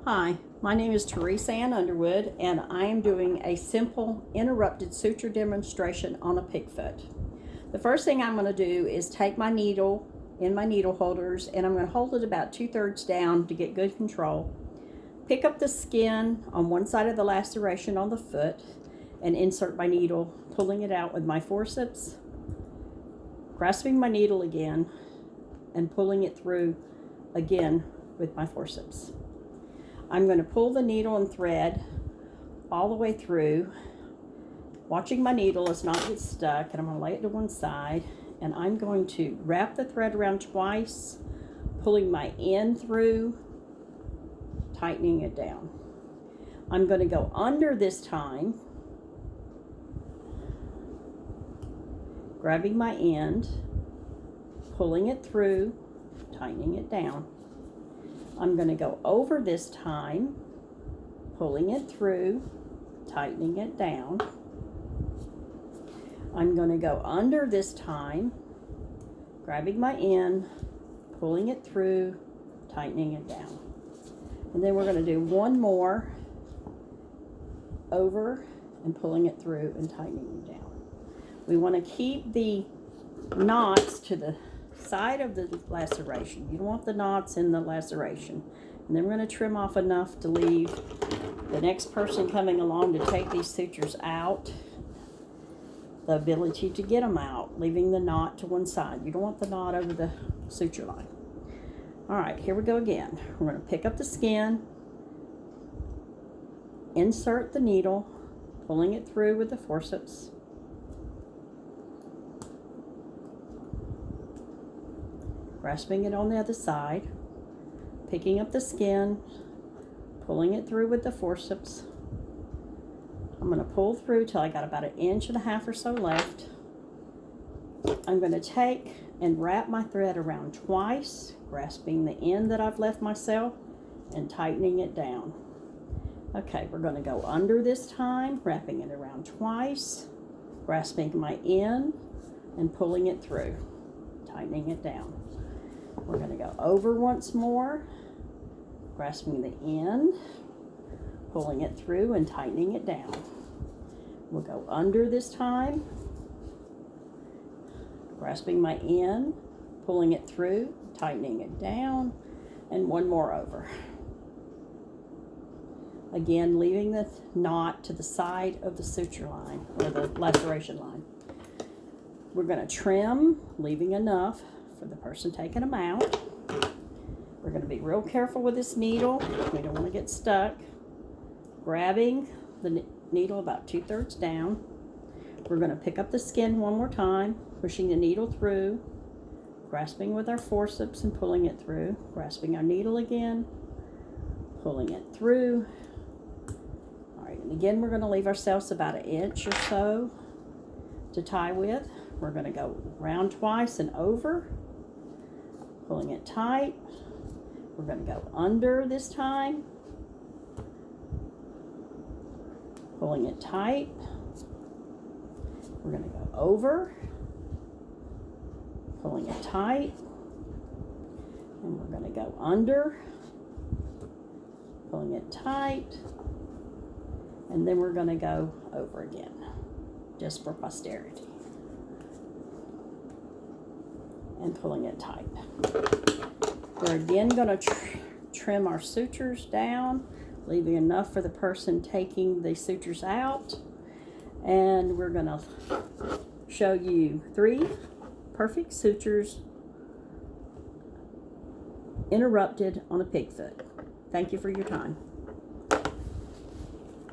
Hi, my name is Teresa Ann Underwood, and I am doing a simple interrupted suture demonstration on a pig foot. The first thing I'm going to do is take my needle in my needle holders, and I'm going to hold it about 2/3 down to get good control. Pick up the skin on one side of the laceration on the foot and insert my needle, pulling it out with my forceps, grasping my needle again, and pulling it through again with my forceps. I'm going to pull the needle and thread all the way through, watching my needle as not get stuck, and I'm going to lay it to one side, and I'm going to wrap the thread around twice, pulling my end through, tightening it down. I'm going to go under this time, grabbing my end, pulling it through, tightening it down. I'm going to go over this time, pulling it through, tightening it down. I'm going to go under this time, grabbing my end, pulling it through, tightening it down. And then we're going to do one more over and pulling it through and tightening it down. We want to keep the knots to the side of the laceration. You don't want the knots in the laceration. And then we're going to trim off enough to leave the next person coming along to take these sutures out the ability to get them out, leaving the knot to one side. You don't want the knot over the suture line. All right, here we go again. We're going to pick up the skin, insert the needle, pulling it through with the forceps, grasping it on the other side, picking up the skin, pulling it through with the forceps. I'm going to pull through till I got about 1.5 inches or so left. I'm going to take and wrap my thread around twice, grasping the end that I've left myself and tightening it down. Okay, we're going to go under this time, wrapping it around twice, grasping my end and pulling it through, tightening it down. We're going to go over once more, grasping the end, pulling it through and tightening it down. We'll go under this time, grasping my end, pulling it through, tightening it down, and one more over. Again, leaving the knot to the side of the suture line, or the laceration line. We're going to trim, leaving enough for the person taking them out. We're going to be real careful with this needle. We don't want to get stuck. Grabbing the needle about 2/3 down. We're going to pick up the skin one more time, pushing the needle through, grasping with our forceps and pulling it through, grasping our needle again, pulling it through. All right, and again, we're going to leave ourselves about 1 inch or so to tie with. We're going to go round twice and over, pulling it tight. We're going to go under this time, pulling it tight. We're going to go over, pulling it tight, and we're going to go under, pulling it tight, and then we're going to go over again, just for posterity, and pulling it tight. We're again going to trim our sutures down, leaving enough for the person taking the sutures out. And we're going to show you 3 perfect sutures interrupted on a pig foot. Thank you for your time.